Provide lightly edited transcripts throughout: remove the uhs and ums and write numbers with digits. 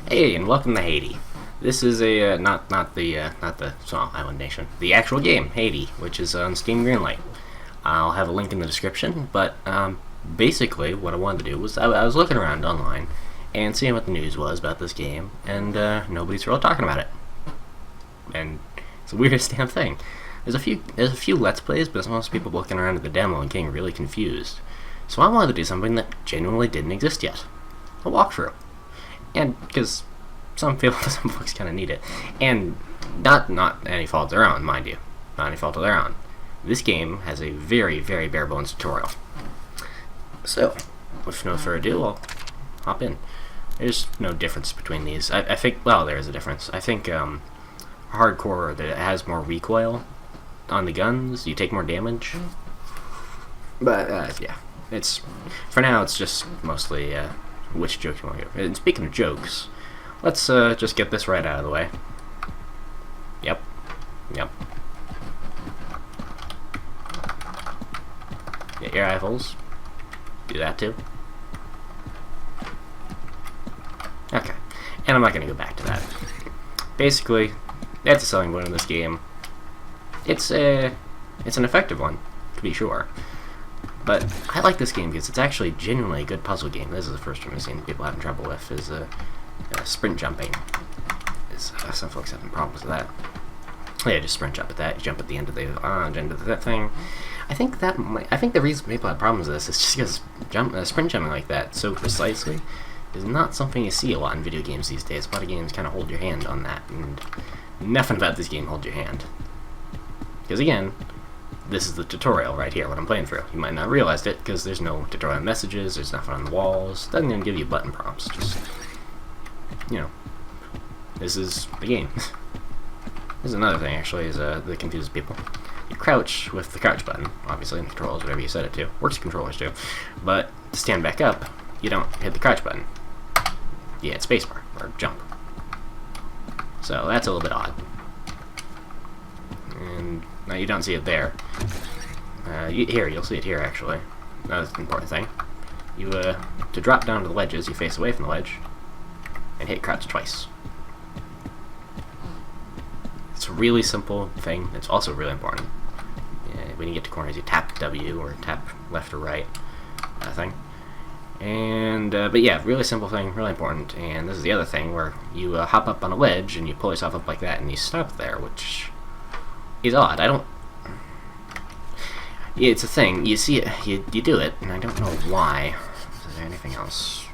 Hey, and welcome to Haydee. This is a not the small island nation, the actual game Haydee, which is on Steam Greenlight. I'll have a link in the description. But basically, what I wanted to do was I was looking around online and seeing what the news was about this game, and nobody's really talking about it. And it's the weirdest damn thing. There's a few Let's Plays, but most people looking around at the demo and getting really confused. So I wanted to do something that genuinely didn't exist yet: a walkthrough. And because some folks kind of need it, and not any fault of their own, mind you, not any fault of their own. This game has a very bare bones tutorial. So, with no further ado, I'll hop in. There's no difference between these. I think, well, there is a difference. I think hardcore, that it has more recoil on the guns. You take more damage. But yeah, it's for now. It's just mostly which joke you want to go. And speaking of jokes, let's just get this right out of the way. Yep. Get your eyeballs. Do that too. Okay. And I'm not going to go back to that. Basically, that's a selling point in this game. It's an effective one, to be sure. But I like this game because it's actually genuinely a good puzzle game. This is the first one I've seen people having trouble with, is sprint jumping. Some folks having problems with that. Yeah, just sprint jump at that. You jump at the end of that thing. I think the reason people have problems with this is just because sprint jumping like that so precisely is not something you see a lot in video games these days. A lot of games kind of hold your hand on that, and nothing about this game holds your hand. Because again, this is the tutorial right here, what I'm playing through. You might not realize it because there's no tutorial messages, there's nothing on the walls, doesn't even give you button prompts. Just, you know, this is the game. There's another thing actually that confuses people. You crouch with the crouch button, obviously, in the controls, whatever you set it to. Works with controllers too. But to stand back up, you don't hit the crouch button. You hit spacebar, or jump. So that's a little bit odd. And now you don't see it there. Here, you'll see it here actually. That's an important thing. You to drop down to the ledges, you face away from the ledge and hit crouch twice. It's a really simple thing. It's also really important. When you get to corners, you tap W or tap left or right, thing. And but yeah, really simple thing, really important. And this is the other thing where you hop up on a ledge and you pull yourself up like that, and you stop there, which is odd. It's a thing. You see it, you do it, and I don't know why. Is there anything else?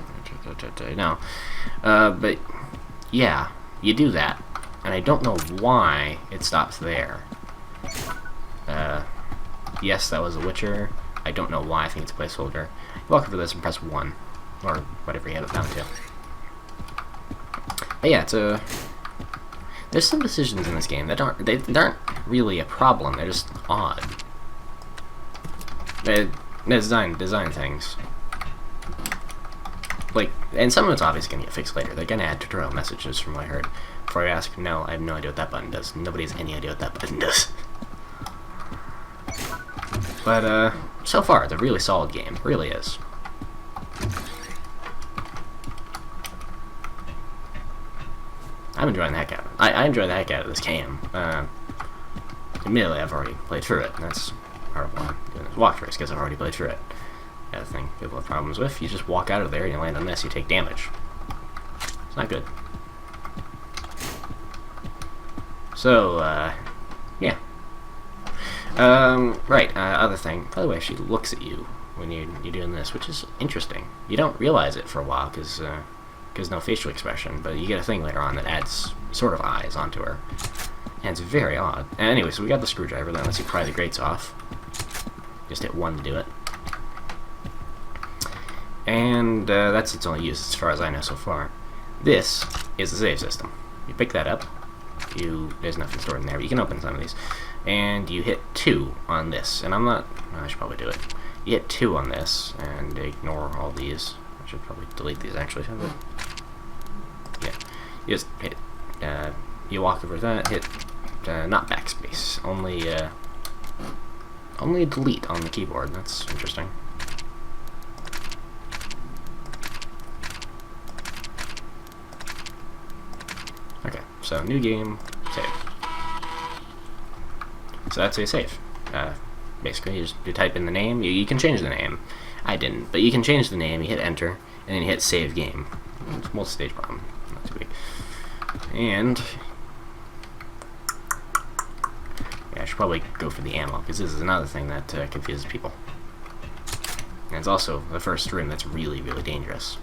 No. But yeah, you do that, and I don't know why it stops there. Yes, that was a Witcher. I don't know why. I think it's a placeholder. You walk over this and press 1, or whatever you have it down to. But yeah, there's some decisions in this game that aren't really a problem. They're just odd. They're design things. Like, and some of it's obviously gonna get fixed later. They're gonna add tutorial messages, from what I heard. Before I ask, no, I have no idea what that button does. Nobody has any idea what that button does. But so far, it's a really solid game. Really is. I'm enjoying the heck out of it. I enjoy the heck out of this game. Admittedly, I've already played through it, and that's part of why I'm doing this walkthrough, because I've already played through it. The other thing people have problems with, you just walk out of there and you land on this, you take damage. It's not good. So, yeah. Right, other thing. By the way, she looks at you when you're doing this, which is interesting. You don't realize it for a while, because no facial expression, but you get a thing later on that adds sort of eyes onto her. And it's very odd. Anyway, so we got the screwdriver, that lets you pry the grates off. Just hit 1 to do it. And that's its only use as far as I know so far. This is the save system. You pick that up. There's nothing stored in there, but you can open some of these. And you hit 2 on this. And I should probably do it. You hit 2 on this, and ignore all these. I should probably delete these actually. But yeah, you just hit. You walk over that. Hit not backspace. Only delete on the keyboard. That's interesting. So new game, save. So that's a save. Basically, you type in the name. You can change the name. I didn't, but you can change the name. You hit enter, and then you hit save game. It's multi-stage problem, not too big. And yeah, I should probably go for the ammo because this is another thing that confuses people. And it's also the first room that's really, really dangerous.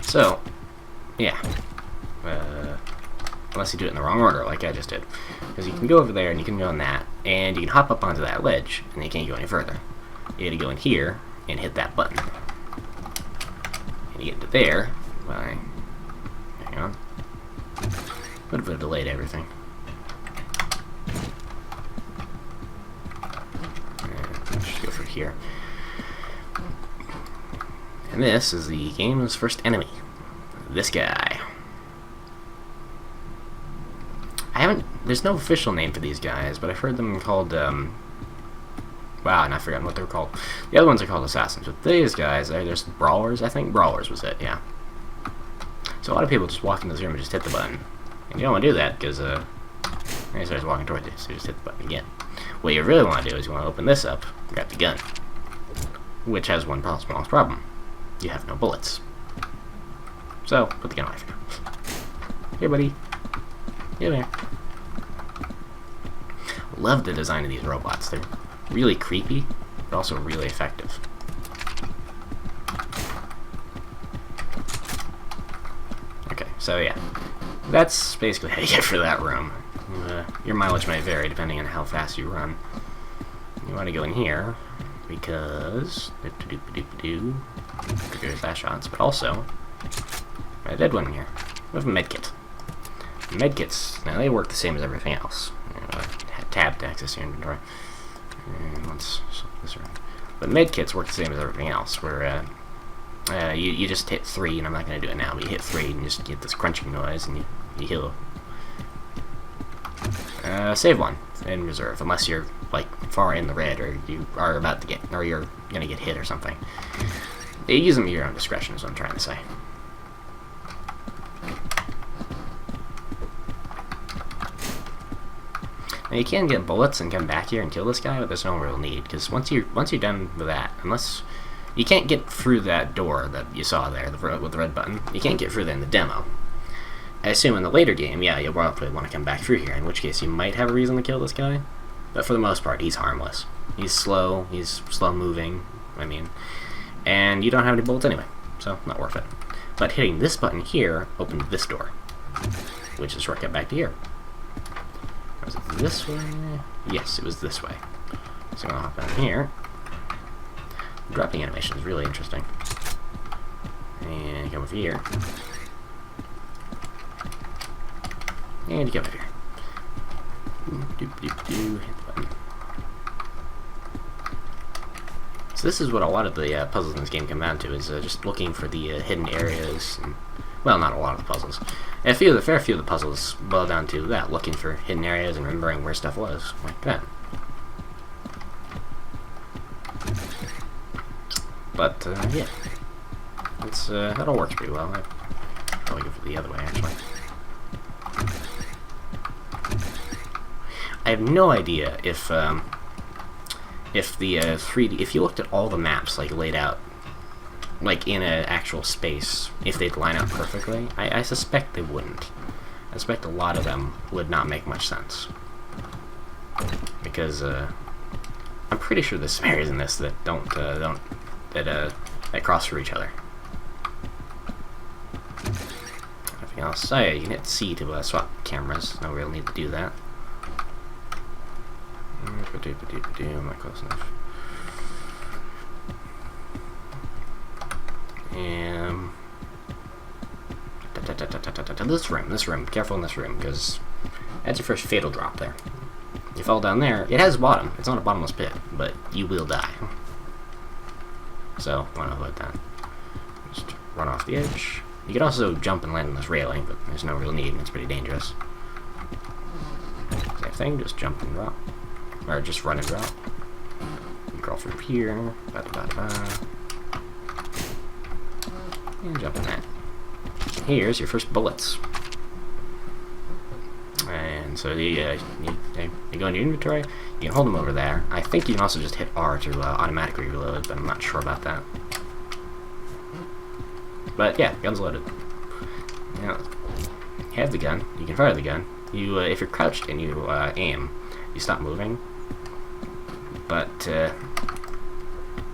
So, yeah. Unless you do it in the wrong order, like I just did. Because you can go over there, and you can go on that, and you can hop up onto that ledge, and you can't go any further. You gotta go in here, and hit that button. And you get into there by... Hang on. A little bit of delay to everything. Let's just go for here. And this is the game's first enemy. This guy. There's no official name for these guys, but I've heard them called, wow, and I've forgotten what they're called. The other ones are called assassins, but these guys, there's brawlers, I think. Brawlers was it, yeah. So a lot of people just walk into this room and just hit the button. And you don't want to do that, because, he starts walking towards you, so you just hit the button again. What you really want to do is you want to open this up, grab the gun. Which has one small problem. You have no bullets. So, put the gun away for now. Here, buddy. Get there. Love the design of these robots. They're really creepy, but also really effective. Okay, so yeah. That's basically how you get for that room. Your mileage might vary depending on how fast you run. You want to go in here, because... There's that shots, but also... I did one in here. We have a medkit. Medkits, now they work the same as everything else. Tab to access your inventory. And let's flip this around. But medkits work the same as everything else, where you just hit 3, and I'm not going to do it now, but you hit 3 and you just get this crunching noise, and you heal. Save one in reserve, unless you're like far in the red, or you are about to get, or you're going to get hit or something. You use them at your own discretion, is what I'm trying to say. Now you can get bullets and come back here and kill this guy, but there's no real need, because once you're done with that, unless you can't get through that door that you saw there with the red button, you can't get through there in the demo. I assume in the later game, yeah, you'll probably want to come back through here, in which case you might have a reason to kill this guy, but for the most part, he's harmless. He's slow moving, and you don't have any bullets anyway, so not worth it. But hitting this button here opened this door, which is shortcut back to here. Was it this way? Yes, it was this way. So I'm going to hop in here. The dropping animation is really interesting. And you come over here. And you come over here. Hit the button. So this is what a lot of the puzzles in this game come down to, is just looking for the hidden areas. And, well, not a lot of the puzzles. And a fair few of the puzzles boil down to that, looking for hidden areas and remembering where stuff was, like that. But, yeah. That all works pretty well. I'd probably go for the other way, actually. I have no idea if the 3D... If you looked at all the maps, like, laid out, like in an actual space, if they'd line up perfectly, I suspect they wouldn't. I suspect a lot of them would not make much sense. Because, I'm pretty sure there's some areas in this that that cross through each other. Nothing else. Oh yeah, you can hit C to swap cameras. No real need to do that. Am I close enough? This room. Careful in this room, because that's your first fatal drop there. You fall down there. It has a bottom. It's not a bottomless pit, but you will die. So, want to avoid that. Just run off the edge. You can also jump and land on this railing, but there's no real need, and it's pretty dangerous. Same thing, just jump and drop. Or just run and drop. You crawl through here. And jump in that. here's your first bullets. And so you go into your inventory, you can hold them over there. I think you can also just hit R to automatically reload, but I'm not sure about that. But yeah, gun's loaded. Now, you have the gun, you can fire the gun. You, if you're crouched and you aim, you stop moving. But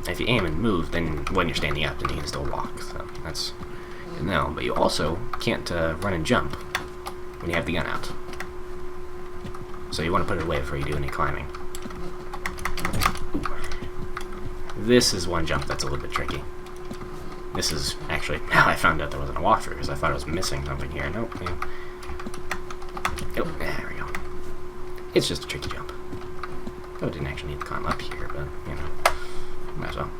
if you aim and move, then when you're standing up, then you can still walk. So that's good to know. But you also can't run and jump when you have the gun out. So you want to put it away before you do any climbing. Ooh. This is one jump that's a little bit tricky. This is actually how I found out there wasn't a walkthrough, because I thought I was missing something here. Nope. Yeah. Oh, there we go. It's just a tricky jump. Oh, didn't actually need to climb up here, but, you know, might as well.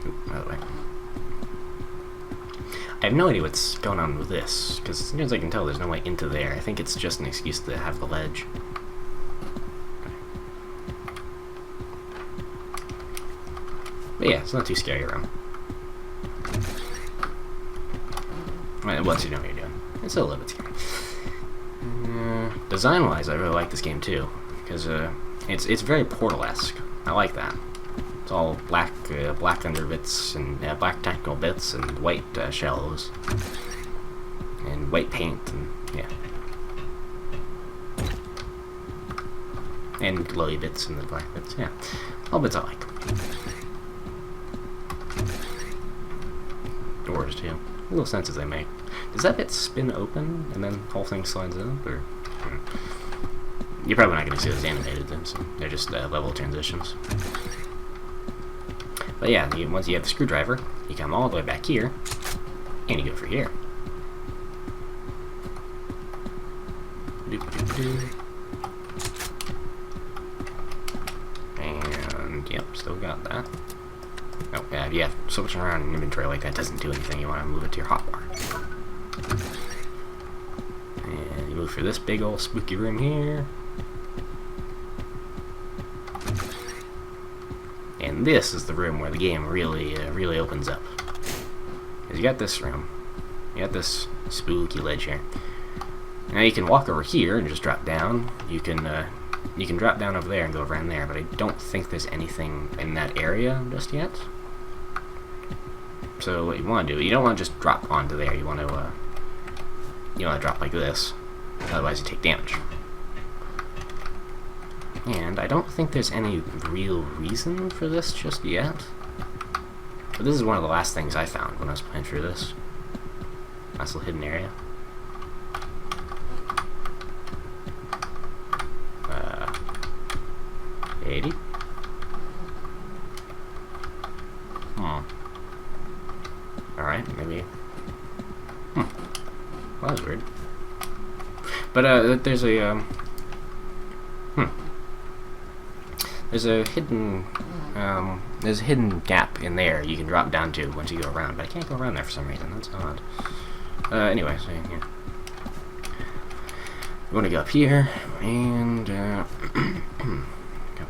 Ooh, by the way. I have no idea what's going on with this, because as soon as I can tell, there's no way into there. I think it's just an excuse to have the ledge. But yeah, it's not too scary around. Once you know what you're doing. It's a little bit scary. Design-wise, I really like this game too, because it's very Portal-esque. I like that. It's all black under bits and black technical bits and white shells and white paint and yeah, and glowy bits and the black bits. Yeah, all bits I like. Doors too. Little senses they make. Does that bit spin open and then the whole thing slides up, or? You're probably not going to see those animated then, so they're just level transitions. But yeah, once you have the screwdriver, you come all the way back here, and you go for here. And yep, still got that. Oh yeah, switching around an inventory like that doesn't do anything. You want to move it to your hotbar. And you move for this big old spooky room here. And this is the room where the game really opens up. Because you got this room. You got this spooky ledge here. Now you can walk over here and just drop down. You can drop down over there and go around there, but I don't think there's anything in that area just yet. So what you want to do, you don't want to just drop onto there. You want to drop like this. Otherwise you take damage. And I don't think there's any real reason for this just yet. But this is one of the last things I found when I was playing through this. Nice little hidden area. Haydee? Alright, maybe. Well, that was weird. But there's a there's a hidden gap in there you can drop down to once you go around, but I can't go around there for some reason. That's odd. Anyway, so yeah. You want to go up here and go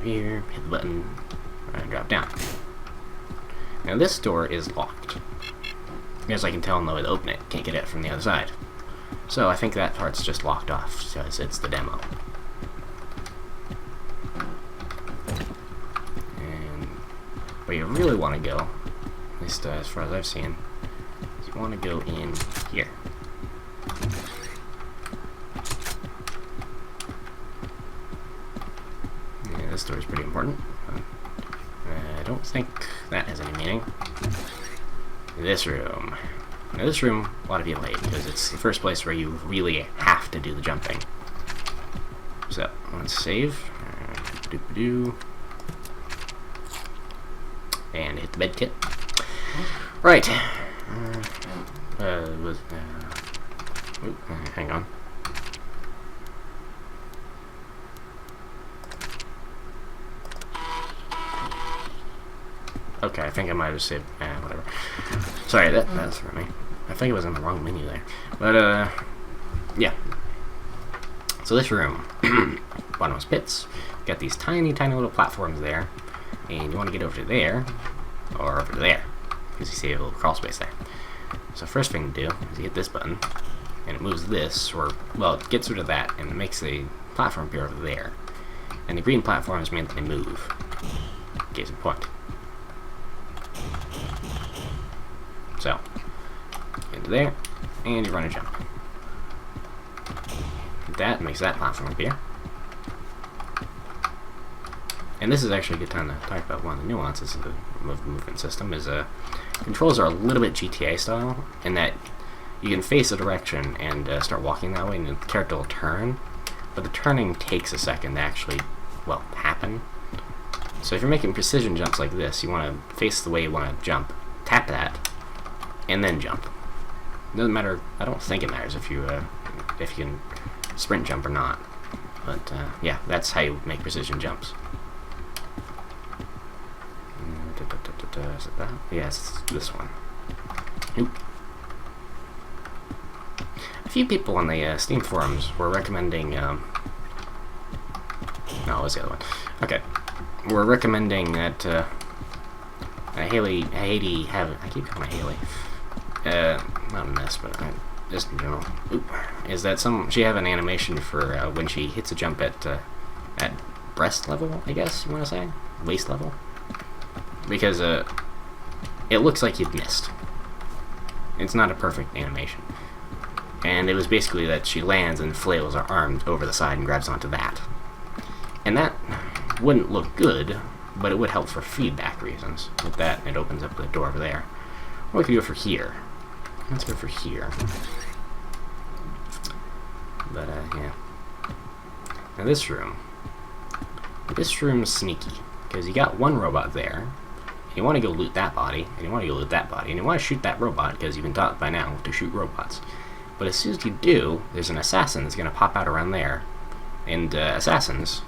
here, hit the button, and drop down. Now this door is locked. As I can tell, no way to open it. Can't get it from the other side. So I think that part's just locked off because it's the demo. And where you really want to go, at least as far as I've seen, is you want to go in here. Yeah, this door is pretty important. I don't think that has any meaning. This room. Now this room, a lot of people hate because it's the first place where you really have to do the jumping. So, let's save. And hit the bed kit. Right. Hang on. Okay, I think I might have saved. Whatever. Sorry, that's for me. I think it was in the wrong menu there. But, yeah. So this room, bottomless pits. Got these tiny, tiny little platforms there. And you want to get over to there, or over to there. Because you see a little crawl space there. So first thing to do is you hit this button, and it moves this, or, well, it gets rid of that, and it makes a platform appear over there. And the green platforms mean that they move. Case in point. So, into there, and you run a jump. That makes that platform appear. And this is actually a good time to talk about one of the nuances of the movement system, is controls are a little bit GTA style, in that you can face a direction and start walking that way, and the character will turn, but the turning takes a second to actually, well, happen. So if you're making precision jumps like this, you want to face the way you want to jump, tap that, and then jump. It doesn't matter, I don't think it matters if you can sprint jump or not, but yeah, that's how you make precision jumps. Is it that? Yes, yeah, this one. Oop. A few people on the Steam forums were recommending, no, it was the other one. Okay. We're recommending that Haydee have, I keep calling her Haley. Not in this, but just in general. Oop. Is that she have an animation for when she hits a jump at breast level, I guess you want to say? Waist level? Because it looks like you've missed. It's not a perfect animation. And it was basically that she lands and flails her arms over the side and grabs onto that. And that wouldn't look good, but it would help for feedback reasons. With that, it opens up the door over there. Or we could go for here. Let's go for here. But, yeah. Now this room's sneaky. Because you got one robot there, and you want to go loot that body, and you want to go loot that body, and you want to shoot that robot, because you've been taught by now to shoot robots. But as soon as you do, there's an assassin that's going to pop out around there. And assassins,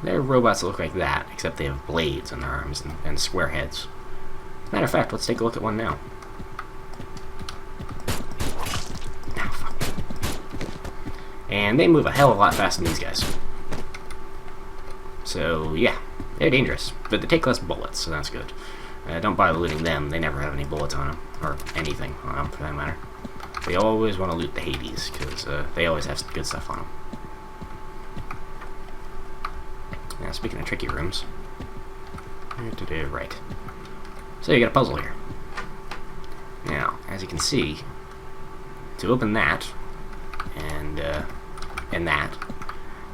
they're robots that look like that, except they have blades on their arms and square heads. As a matter of fact, let's take a look at one now. And they move a hell of a lot faster than these guys. So, yeah. They're dangerous, but they take less bullets, so that's good. Don't bother looting them, they never have any bullets on them, or anything on them, for that matter. They always want to loot the Hades, because they always have some good stuff on them. Now, speaking of tricky rooms, right. So you got a puzzle here. Now, as you can see, to open that, and that,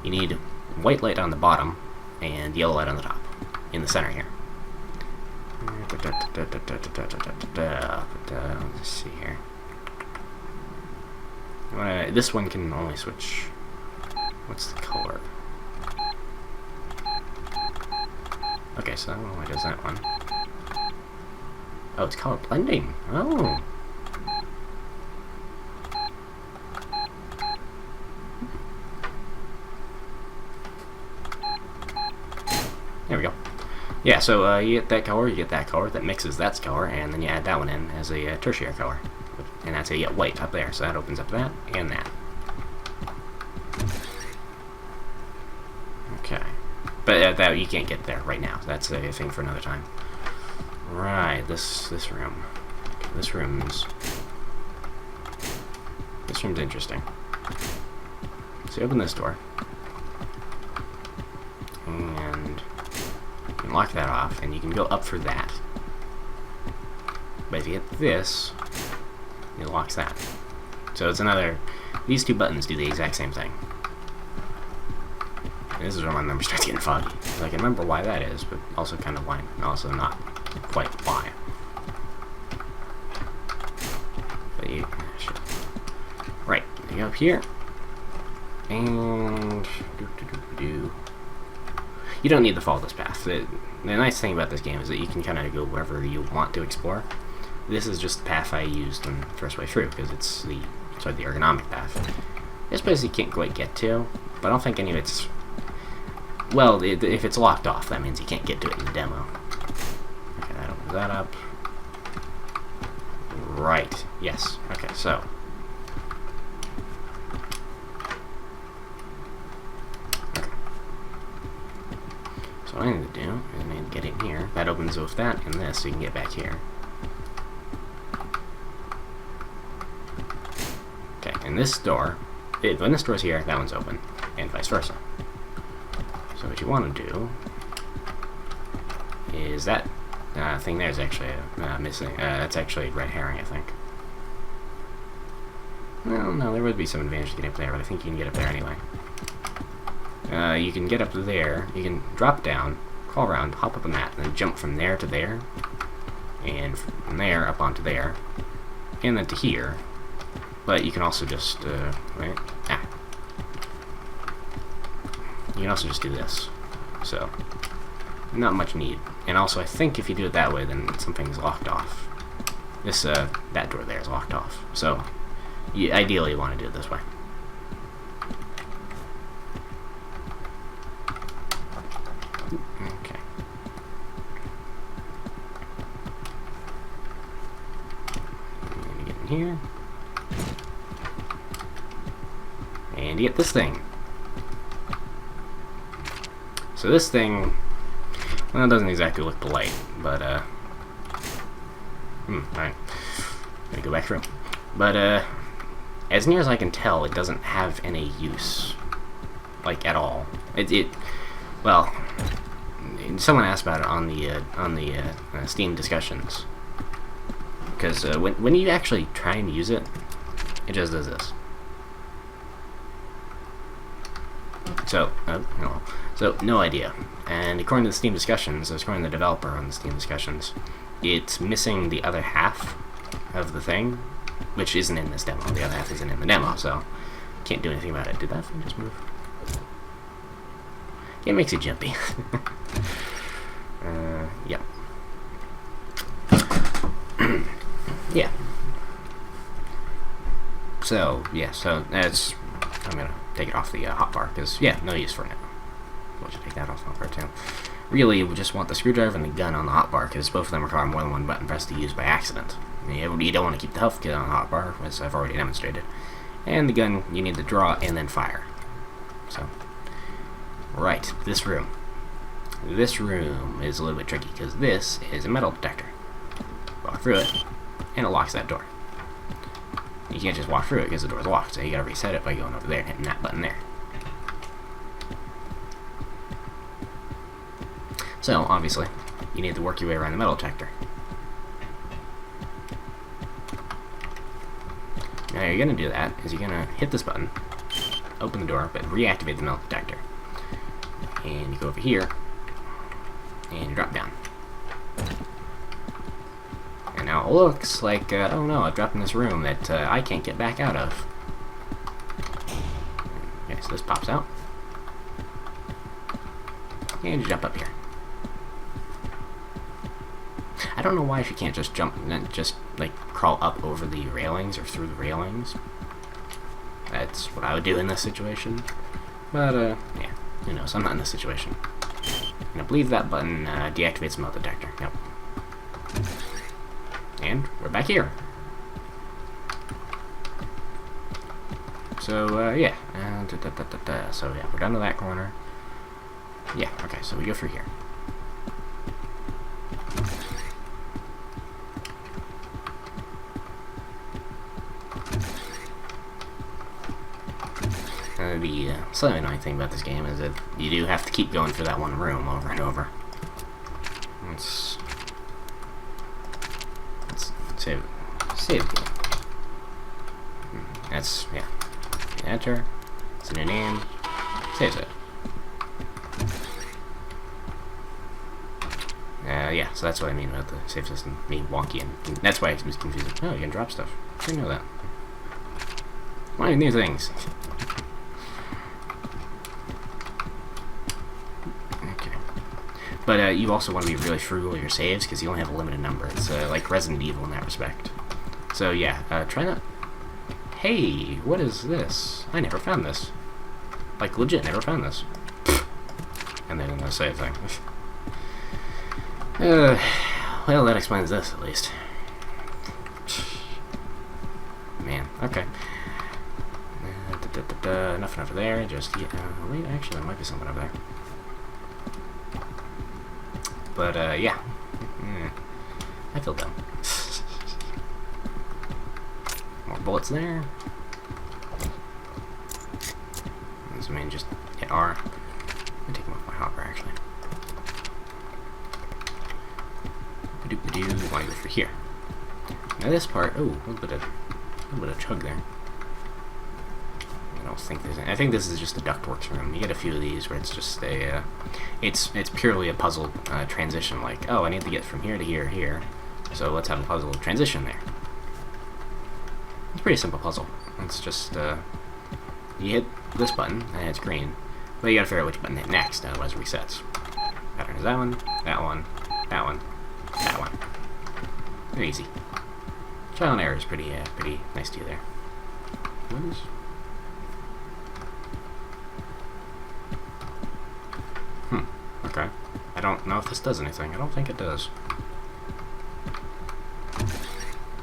you need white light on the bottom, and yellow light on the top, in the center here. Let's see here. This one can only switch. What's the color? Okay, so why does that one? Oh, it's color blending. Oh. There we go. Yeah, so you get that color, you get that color, that mixes that color, and then you add that one in as a tertiary color. And that's how you get white up there, so that opens up that and that. Okay. But that you can't get there right now. That's a thing for another time. Right, this room. This room's interesting. So you open this door. And you can lock that off, and you can go up for that. But if you hit this, it locks that. So it's another... These two buttons do the exact same thing. And this is where my memory starts getting foggy. So I can remember why that is, but also kind of why, and also not quite why. But you... Shit. Right, you go up here. And... You don't need to follow this path. The nice thing about this game is that you can kind of go wherever you want to explore. This is just the path I used on the first way through, because it's the ergonomic path. This place you can't quite get to, but I don't think any of it's... Well, if it's locked off, that means you can't get to it in the demo. Okay, that opens that up. Right. Yes. Okay, so... So what I need to do is I need to get in here. That opens with that and this, so you can get back here. And this door, when this door's here, that one's open, and vice versa. So what you want to do is that thing there is actually missing. That's actually red herring, I think. Well, no, there would be some advantage to getting up there, but I think you can get up there anyway. You can get up there, you can drop down, crawl around, hop up on that, and then jump from there to there, and from there up onto there, and then to here. But you can also just, wait, you can also just do this. So, not much need. And also, I think if you do it that way, then something's locked off. This, that door there is locked off. So, you ideally want to do it this way. Okay. And you get in here. And you get this thing. So this thing, well, it doesn't exactly look polite, but, alright. Gonna go back through. But, as near as I can tell, it doesn't have any use. Like, at all. Well, someone asked about it on the Steam discussions. Because, when you actually try and use it, it just does this. So, so, no idea. And according to the Steam discussions, according to the developer on the Steam discussions, it's missing the other half of the thing, which isn't in this demo. The other half isn't in the demo, so can't do anything about it. Did that thing just move? It makes it jumpy. Yeah. Yeah. So, yeah, so that's... I'm gonna take it off the hotbar, because, yeah, no use for it now. We'll just take that off the hotbar, too. Really, we just want the screwdriver and the gun on the hotbar, because both of them require more than one button press to use by accident. You don't want to keep the health kit on the hotbar, as I've already demonstrated. And the gun, you need to draw and then fire. So, right, this room. This room is a little bit tricky, because this is a metal detector. Walk through it, and it locks that door. You can't just walk through it because the door's locked, so you gotta reset it by going over there and hitting that button there. So, obviously, you need to work your way around the metal detector. Now, you're gonna do that is you're gonna hit this button, open the door, but reactivate the metal detector. And you go over here, and you drop down. And now it looks like, oh no, I've dropped in this room that I can't get back out of. Okay, so this pops out. And you jump up here. I don't know why she can't just jump and just, like, crawl up over the railings or through the railings. That's what I would do in this situation. But, yeah, who knows, I'm not in this situation. And I believe that button deactivates the metal detector. Yep. And we're back here. So, yeah. So, yeah, we're down to that corner. Yeah, okay, so we go through here. The slightly annoying thing about this game is that you do have to keep going for that one room over and over. Let's save the game. That's, yeah. Enter. It's a new name. Saves it. Yeah, so that's what I mean about the save system being wonky, and that's why it was confusing. Oh, you can drop stuff. I didn't know that. Why new things? Okay. But you also want to be really frugal with your saves, because you only have a limited number. It's like Resident Evil in that respect. So yeah, try not... Hey, what is this? I never found this. Like, legit, never found this. And then the save thing. Well, that explains this, at least. Man, okay. Nothing over there, just... wait, actually, there might be something over there. But, yeah. I feel dumb. More bullets there. I mean, just hit R. Let me take him off my hopper, actually. Ba-doop-ba-doo. Want to go through here. Now this part, oh, a little bit of chug there. I don't think there's any, I think this is just the ductworks room. You get a few of these where it's just a, it's purely a puzzle transition. Like, oh, I need to get from here to here, here. So let's have a puzzle transition there. It's a pretty simple puzzle. It's just, you hit this button, and it's green. But you gotta figure out which button to hit next, otherwise it resets. Pattern is that one, that one, that one, that one. Very easy. Trial and error is pretty nice to you there. What is... okay. I don't know if this does anything. I don't think it does.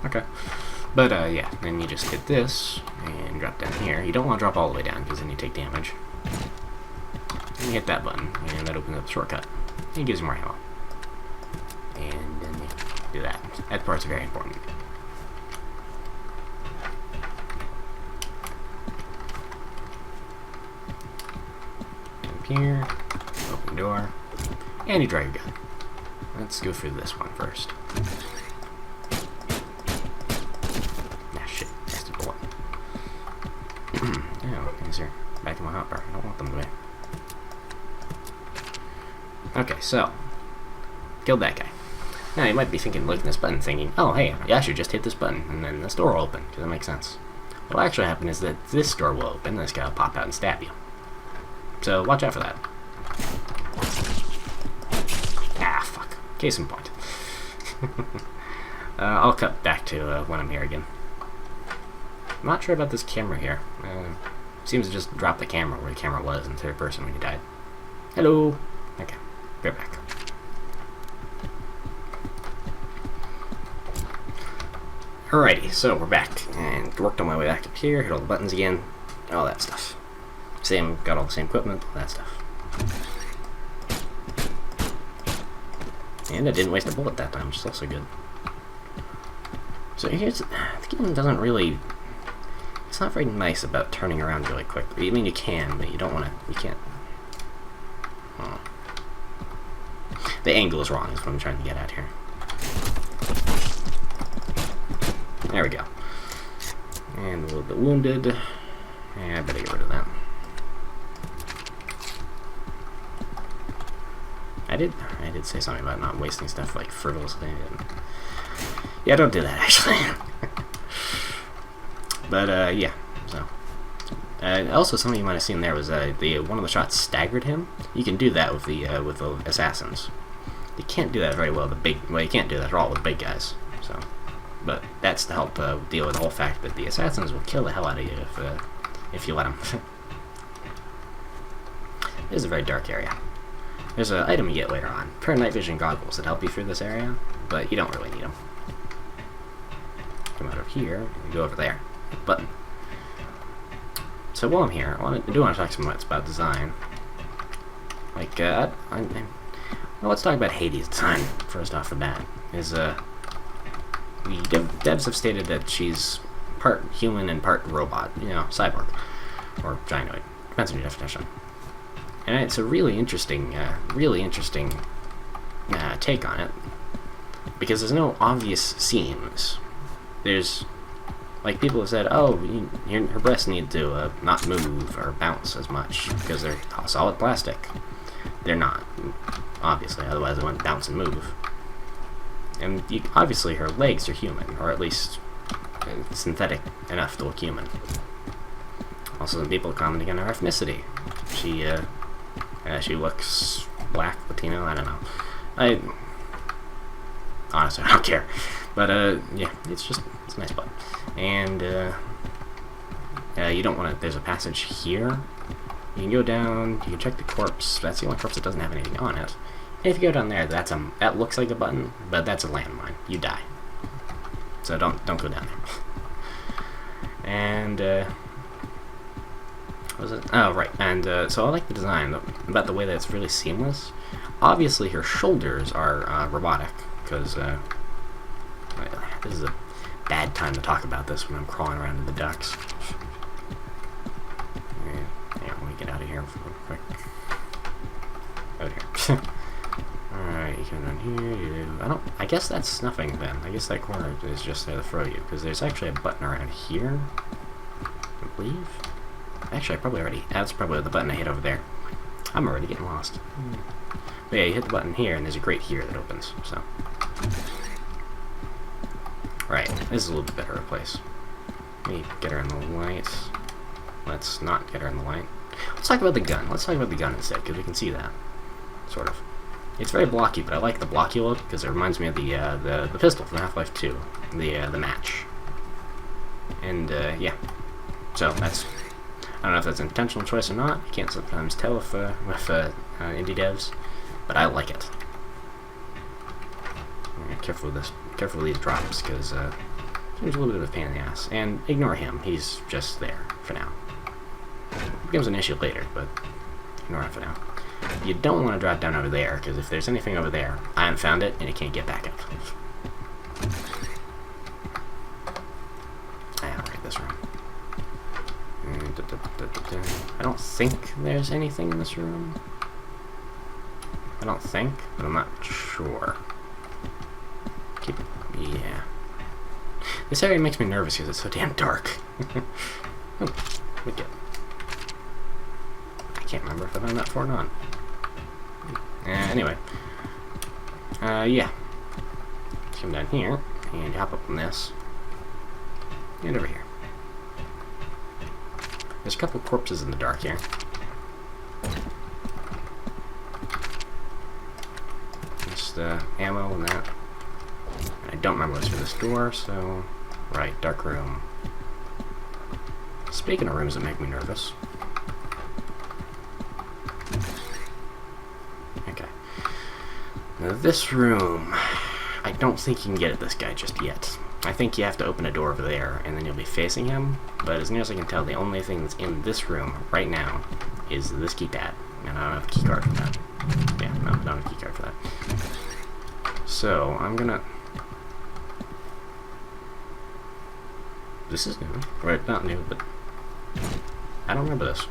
Okay. But, yeah, then you just hit this, and drop down here. You don't want to drop all the way down, because then you take damage. And you hit that button, and that opens up the shortcut. And it gives you more ammo. And then you do that. That part's very important. Up here, open the door, and you draw your gun. Let's go through this one first. Back in my hopper. I don't want them to be. Okay, so killed that guy. Now you might be thinking, looking at this button, thinking, "Oh, hey, I should just hit this button, and then this door will open." Because that makes sense. What'll actually happen is that this door will open, and this guy will pop out and stab you. So watch out for that. Ah, fuck. Case in point. I'll cut back to when I'm here again. I'm not sure about this camera here. Seems to just drop the camera where the camera was in third person when you died. Hello! Okay, go back. Alrighty, so we're back, and worked on my way back up here, hit all the buttons again, all that stuff. Got all the same equipment, all that stuff. And I didn't waste a bullet that time, which is also good. So here's, the game doesn't really... It's not very nice about turning around really quickly. I mean, you can, but you don't want to... You can't... Oh. The angle is wrong, is what I'm trying to get at here. There we go. And a little bit wounded. Yeah, I better get rid of that. I did say something about not wasting stuff like frivolously. Yeah, don't do that, actually. But, yeah, so. Also, something you might have seen there was one of the shots staggered him. You can do that with the assassins. You can't do that very well with you can't do that at all with big guys. So, but that's to help deal with the whole fact that the assassins will kill the hell out of you if you let them. This is a very dark area. There's an item you get later on. A pair of night vision goggles that help you through this area, but you don't really need them. Come out of here and go over there. Button. So while I'm here, I do want to talk some about design. Like, well, let's talk about Haydee's design first off the bat. The devs have stated that she's part human and part robot, you know, cyborg or gynoid, depends on your definition. And it's a really interesting take on it because there's no obvious seams. There's like people have said, oh, her breasts need to not move or bounce as much because they're solid plastic. They're not, obviously, otherwise they wouldn't bounce and move. And obviously her legs are human, or at least synthetic enough to look human. Also, some people commenting on her ethnicity. She looks black, Latino, I don't know. Honestly, I don't care. But, yeah, it's a nice button. And, you don't want to, there's a passage here. You can go down, you can check the corpse. That's the only corpse that doesn't have anything on it. And if you go down there, that looks like a button, but that's a landmine. You die. So don't go down there. And, what was it? Oh, right. And, so I like the design, about the way that it's really seamless. Obviously, her shoulders are, robotic, because, this is a bad time to talk about this when I'm crawling around in the ducks. Yeah, let me get out of move real quick. Oh dear. Alright, you come down here, I guess that's nothing then. I guess that corner is just there to throw you, because there's actually a button around here, I believe. Actually, I probably already, that's probably the button I hit over there. I'm already getting lost. But yeah, you hit the button here, and there's a grate here that opens, so. Right, this is a little bit better of a place. Let me get her in the light. Let's not get her in the light. Let's talk about the gun. Let's talk about the gun instead, because we can see that. Sort of. It's very blocky, but I like the blocky look, because it reminds me of the pistol from Half-Life 2. The match. And, yeah. So, that's... I don't know if that's an intentional choice or not. I can't sometimes tell with indie devs. But I like it. Careful with this. Careful with these drops, because seems a little bit of a pain in the ass. And ignore him. He's just there for now. It becomes an issue later, but ignore him for now. You don't want to drop down over there, because if there's anything over there, I haven't found it, and it can't get back up. Look at this room. I don't think there's anything in this room. I don't think, but I'm not sure. Yeah. This area makes me nervous because it's so damn dark. Oh, wicked. I can't remember if I've done that before or not. Anyway. Yeah. Let's come down here and hop up on this. And over here. There's a couple of corpses in the dark here. Just ammo and that. And I don't remember what's through this door, so... Right, dark room. Speaking of rooms that make me nervous. Okay. Now this room... I don't think you can get at this guy just yet. I think you have to open a door over there, and then you'll be facing him. But as near as I can tell, the only thing that's in this room right now is this keypad. And I don't have a keycard for that. Yeah, no, I don't have a keycard for that. So, I'm gonna... This is new. Right, not new, but... I don't remember this.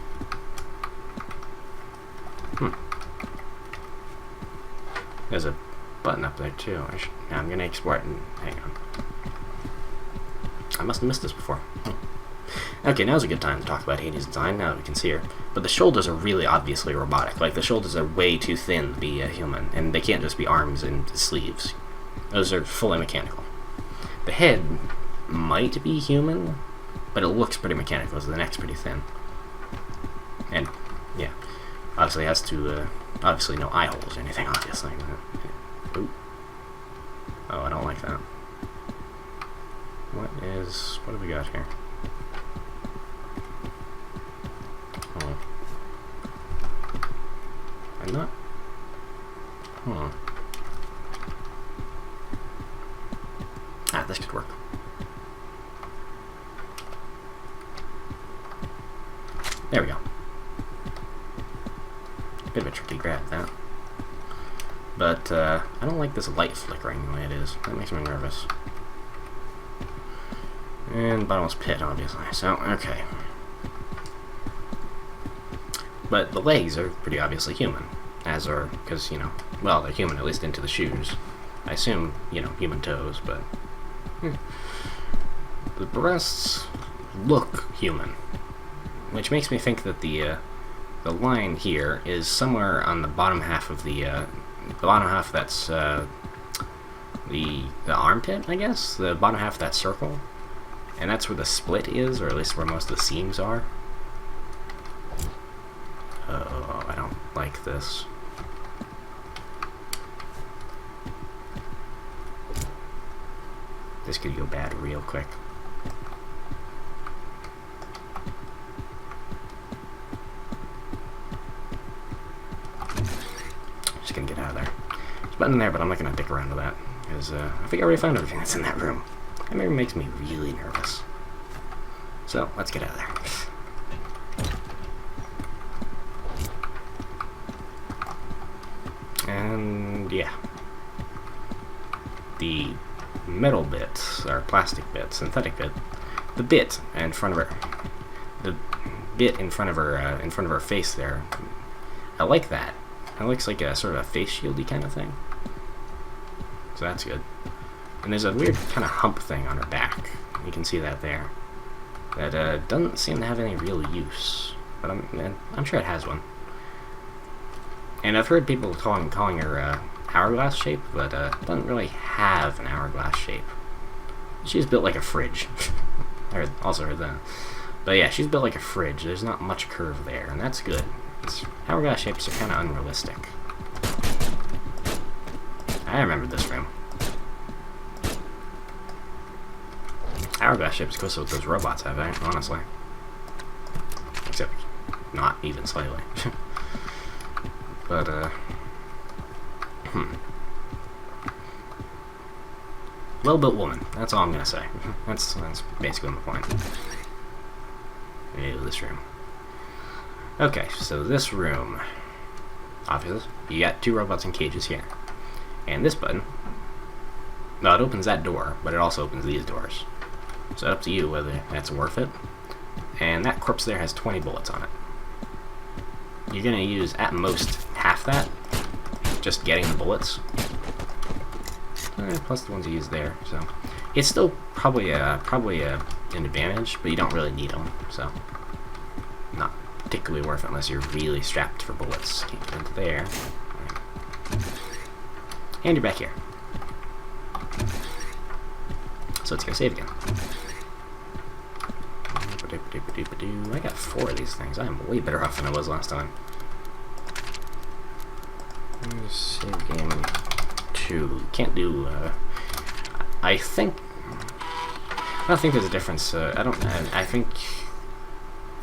There's a button up there, too. Now I'm gonna explore it and... Hang on. I must have missed this before. Okay, now's a good time to talk about Haydee's design, now that we can see her. But the shoulders are really obviously robotic. Like, the shoulders are way too thin to be human, and they can't just be arms and sleeves. Those are fully mechanical. The head might be human, but it looks pretty mechanical, so the neck's pretty thin. And, yeah. Obviously it has to, obviously no eye holes or anything, obviously. Ooh. Oh, I don't like that. What have we got here? Oh. I'm not... Ah, this could work. There we go. Bit of a tricky grab, that. But, I don't like this light flickering the way it is. That makes me nervous. And bottomless pit, obviously. So, okay. But the legs are pretty obviously human. As are, because, you know, well, they're human, at least into the shoes. I assume, you know, human toes, but... The breasts look human. Which makes me think that the line here is somewhere on the bottom half of the bottom half that's, the armpit, I guess? The bottom half of that circle. And that's where the split is, or at least where most of the seams are. Oh, I don't like this. This could go bad real quick. Just gonna get out of there. There's a button in there, but I'm not gonna dick around with that. Because I think I already found everything that's in that room. That maybe makes me really nervous. So, let's get out of there. And, yeah. The metal bits, or plastic bit, synthetic bit, the bit in front of her, the bit in front of her face there. I like that. It looks like a sort of a face shieldy kind of thing. So that's good. And there's a weird kind of hump thing on her back. You can see that there. That doesn't seem to have any real use, but I'm sure it has one. And I've heard people calling her hourglass shape, but doesn't really have an hourglass shape. She's built like a fridge. I also heard that. But yeah, she's built like a fridge. There's not much curve there, and that's good. Hourglass shapes are kind of unrealistic. I remember this room. Hourglass shapes goes with those robots, have I? Honestly. Except not even slightly. But, well-built woman. That's all I'm gonna say. That's basically my point. Ew, this room. Okay, so this room. Obviously, you got 2 robots in cages here. And this button, no, it opens that door, but it also opens these doors. So up to you whether that's worth it. And that corpse there has 20 bullets on it. You're gonna use at most half that, just getting the bullets. Plus the ones you use there, so it's still probably an advantage, but you don't really need them, so not particularly worth it unless you're really strapped for bullets. Can't get into there. And you're back here. So let's go save again. I got 4 of these things. I'm way better off than I was last time. Save game 2. Can't do. I don't think there's a difference. I think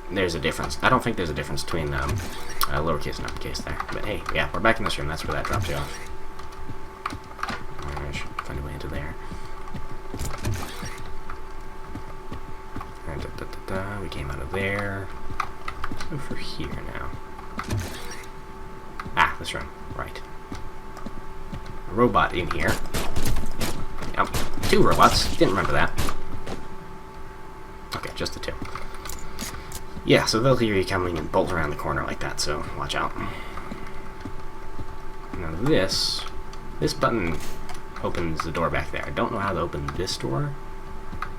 there's a difference. I don't think there's a difference between lowercase and uppercase there. But hey, yeah, we're back in this room. That's where that dropped you off. I should find a way into there. We came out of there. Over here now. Ah, this room. Right. A robot in here. Yep. 2 robots. Didn't remember that. Okay, just the 2. Yeah, so they'll hear you coming and bolt around the corner like that, so watch out. Now this button opens the door back there. I don't know how to open this door.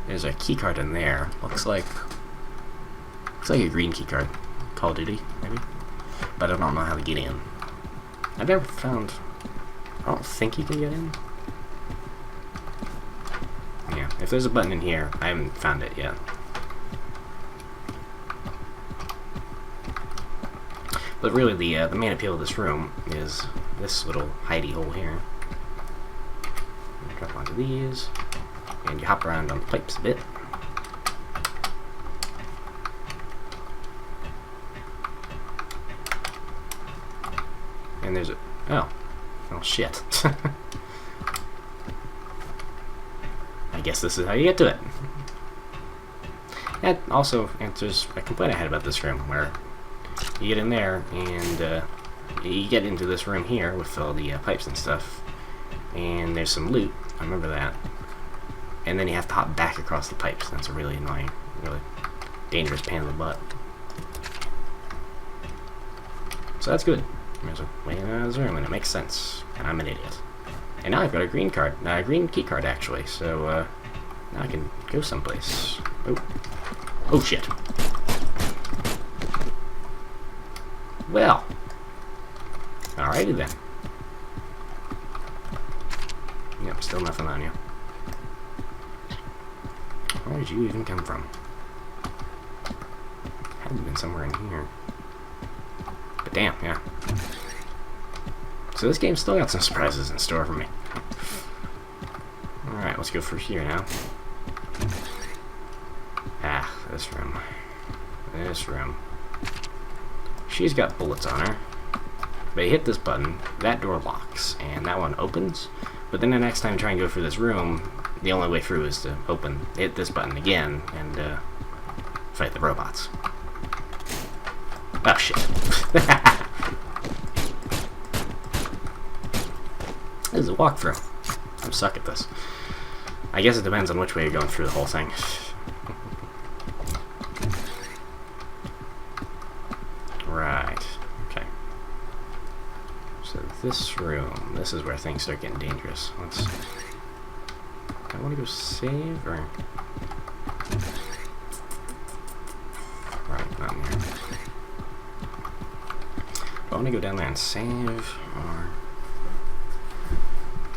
There's a keycard in there. Looks like a green keycard. Call of Duty, maybe? But I don't know how to get in. I've never found... I don't think you can get in. Yeah, if there's a button in here, I haven't found it yet. But really, the main appeal of this room is this little hidey hole here. You drop onto these, and you hop around on the pipes a bit. And there's a... oh shit. I guess this is how you get to it. That also answers a complaint I had about this room, where you get in there and you get into this room here with all the pipes and stuff, and there's some loot. I remember that. And then you have to hop back across the pipes. That's a really annoying, really dangerous pain in the butt. So that's good. There's a way out of this room, and it makes sense. And I'm an idiot. And now I've got a green card. A green key card, actually. So now I can go someplace. Oh shit. Well. Alrighty then. Yep, still nothing on you. Where did you even come from? Had to have been somewhere in here. But damn, yeah. So this game's still got some surprises in store for me. Alright, let's go for here now. Ah, this room. This room. She's got bullets on her. But you hit this button, that door locks, and that one opens. But then the next time you try and go through this room, the only way through is to hit this button again, and fight the robots. Oh shit. This is a walkthrough. I'm suck at this. I guess it depends on which way you're going through the whole thing. this room. This is where things start getting dangerous. Let's... I want to go save, or... Right, not in here. I want to go down there and save, or...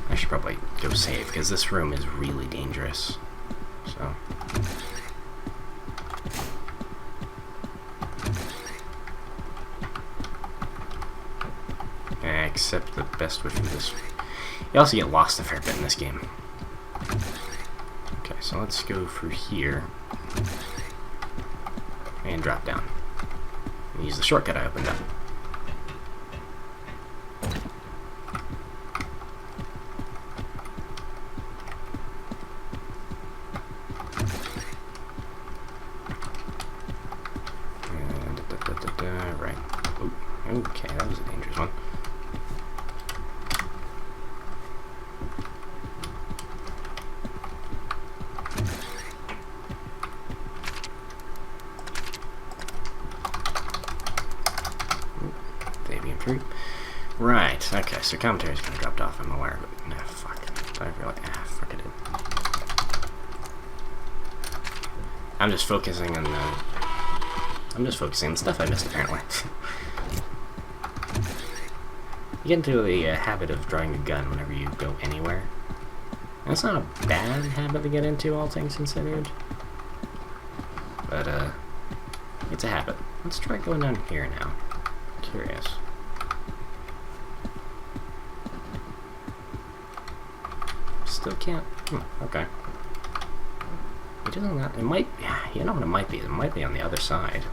I should probably go save, because this room is really dangerous. So... Except the best way through this. You also get lost a fair bit in this game. Okay, so let's go through here and drop down. And use the shortcut I opened up. And right. Ooh, okay, that was a dangerous one. Right, okay, so commentary's kind of dropped off, I'm aware of it. Nah, fuck. I really, fuck I did. I'm just focusing on the stuff I missed, apparently. You get into the habit of drawing a gun whenever you go anywhere. And it's not a bad habit to get into, all things considered. But, it's a habit. Let's try going down here now. Curious. Still can't. Okay. It doesn't. It might. You know what it might be? It might be on the other side.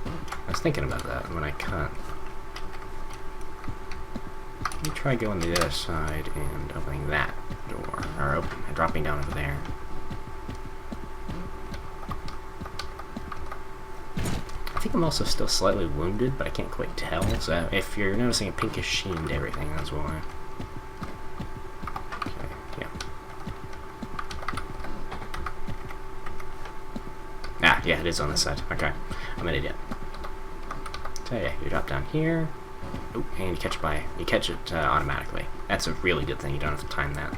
I was thinking about that when I cut. Let me try going to the other side and opening that door, or dropping down over there. I think I'm also still slightly wounded, but I can't quite tell. So if you're noticing a pinkish sheen to everything, that's why. Yeah, it is on this side. Okay. I'm an idiot. So yeah, you drop down here. Ooh, and you catch it automatically. That's a really good thing. You don't have to time that.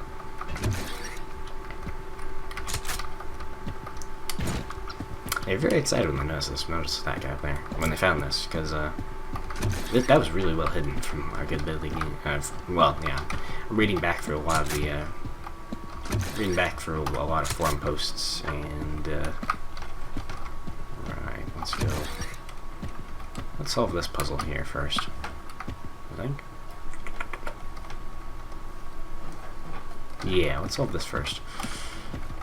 They're very excited when they notice that guy up there. When they found this, because that was really well hidden from our good ability. Well, yeah. I'm reading back through a lot of the forum posts, and let's go. Let's solve this puzzle here first, I think. Yeah, let's solve this first.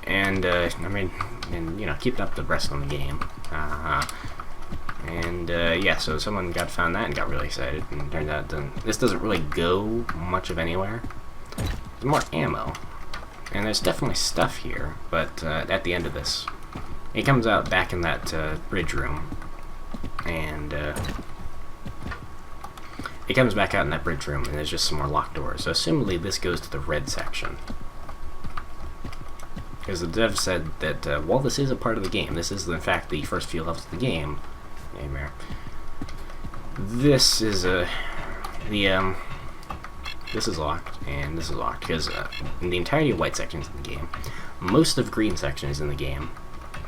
And, you know, keep up the rest on the game. Yeah, so someone found that and got really excited, and it turned out this doesn't really go much of anywhere. There's more ammo, and there's definitely stuff here, but at the end of this, it comes out back in that bridge room, and it comes back out in that bridge room, and there's just some more locked doors. So assumably this goes to the red section. Because the dev said that while this is a part of the game, this is in fact the first few levels of the game, this is this is locked, and this is locked, because in the entirety of white sections in the game, most of green sections in the game,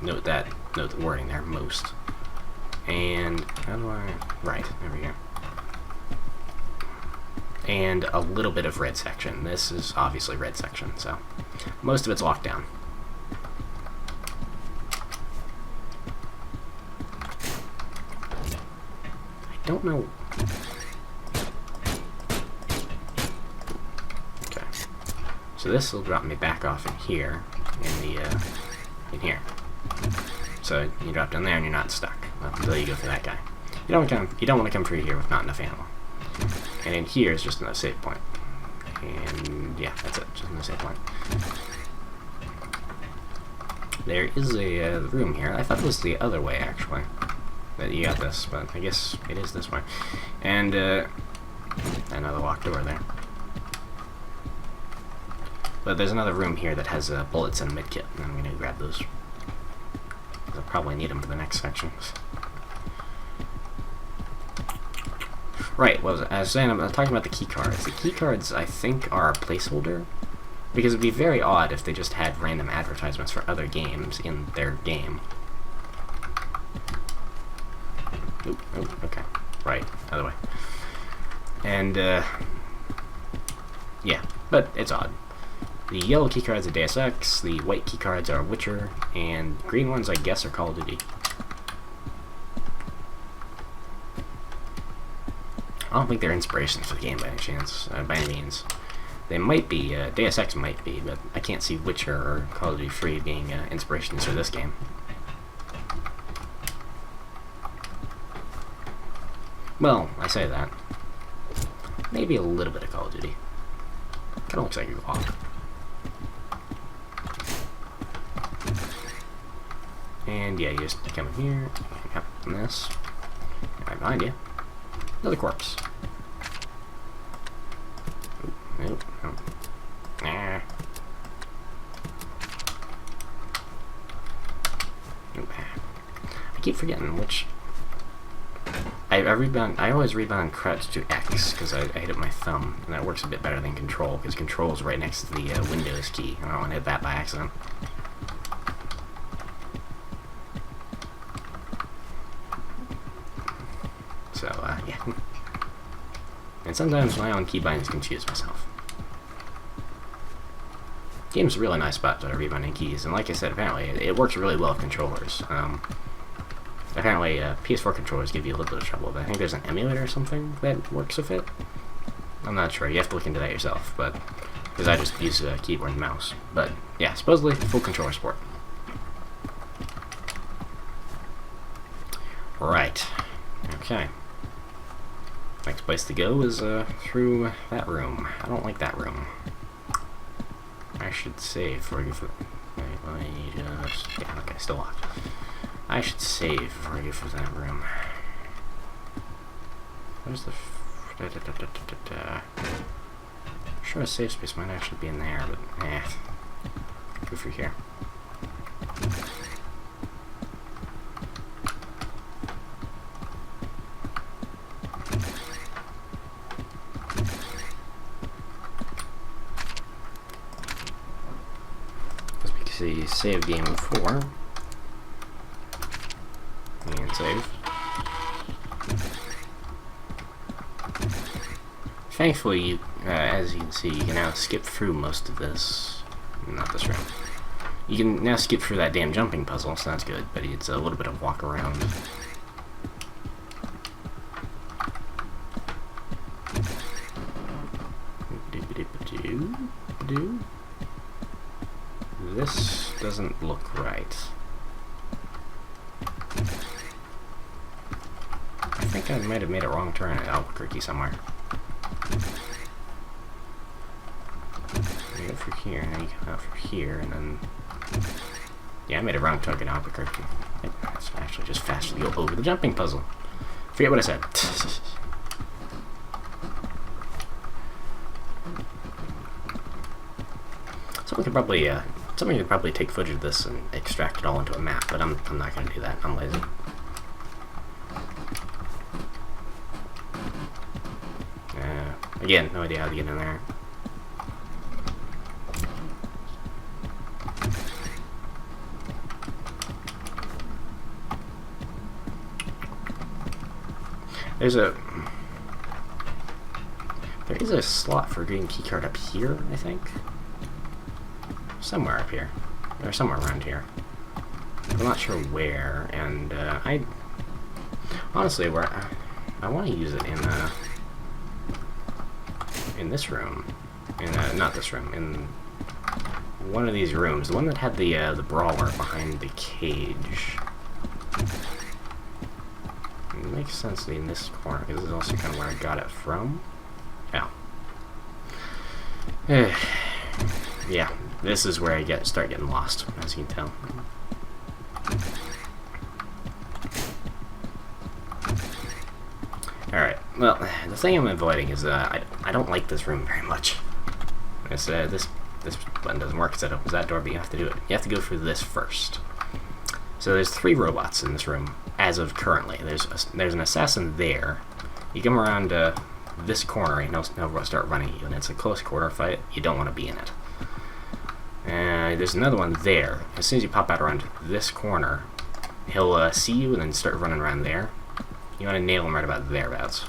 note the wording there, most. And how do I... Right, there we go. And a little bit of red section. This is obviously red section, so most of it's locked down. I don't know... Okay. So this will drop me back off in here, in here. So you drop down there and you're not stuck until you go for that guy. You don't want to come through here with not enough ammo. And in here is just another save point. And yeah, that's it. Just another save point. There is a room here. I thought it was the other way actually that you got this, but I guess it is this way. And another locked door there. But there's another room here that has bullets and a medkit, and I'm gonna grab those. I'll probably need them for the next section. Right, what was it? I was saying, I'm talking about the key cards. The key cards, I think, are a placeholder. Because it would be very odd if they just had random advertisements for other games in their game. Oop, okay. Right, other way. And, yeah, but it's odd. The yellow keycards are Deus Ex, the white keycards are Witcher, and green ones, I guess, are Call of Duty. I don't think they're inspirations for the game by any chance, by any means. They might be, Deus Ex might be, but I can't see Witcher or Call of Duty 3 being inspirations for this game. Well, I say that. Maybe a little bit of Call of Duty. Kinda looks like a clock. And yeah, you just come in here, yep, and this. Right behind you. Another corpse. Nope. Nah. Nope. I keep forgetting which. I always rebound crouch to X because I hit it with my thumb, and that works a bit better than control because control is right next to the Windows key. I don't want to hit that by accident. So yeah. And sometimes my own keybindings confuse myself. Game's a really nice spot to rebinding keys, and like I said, apparently it works really well with controllers. Apparently, PS4 controllers give you a little bit of trouble, but I think there's an emulator or something that works with it. I'm not sure. You have to look into that yourself, but because I just use a keyboard and mouse. But yeah, supposedly full controller support. Right. Okay. Next place to go is through that room. I don't like that room. I should save for you for. Wait, let me just. Yeah, okay, still locked. I should save for you for that room. Where's the. Sure, a safe space might actually be in there, but eh. Go through here. See, save game 4 and save. Thankfully, you, as you can see, you can now skip through most of this. Not this room. You can now skip through that damn jumping puzzle, so that's good, but it's a little bit of walk around. This doesn't look right. I think I might have made a wrong turn at Albuquerque somewhere. You go through here, and then you come out through here, and then... Yeah, I made a wrong turn at Albuquerque. That's actually just faster to go over the jumping puzzle. Forget what I said. Someone could probably take footage of this and extract it all into a map, but I'm not going to do that. I'm lazy. Again, no idea how to get in there. There is a slot for a green keycard up here, I think. Somewhere up here. Or somewhere around here. I'm not sure where, and honestly, I want to use it in this room. Not this room, in one of these rooms. The one that had the brawler behind the cage. It makes sense to be in this corner, because this is also kind of where I got it from. Yeah. Yeah, this is where I start getting lost, as you can tell. Alright, well, the thing I'm avoiding is I don't like this room very much. This button doesn't work because it opens that door, but you have to do it. You have to go through this first. So there's 3 robots in this room, as of currently. There's an assassin there, You come around this corner and he'll start running at you, and it's a close quarter fight. You don't want to be in it. And there's another one there. As soon as you pop out around this corner, he'll see you and then start running around there. You want to nail him right about thereabouts.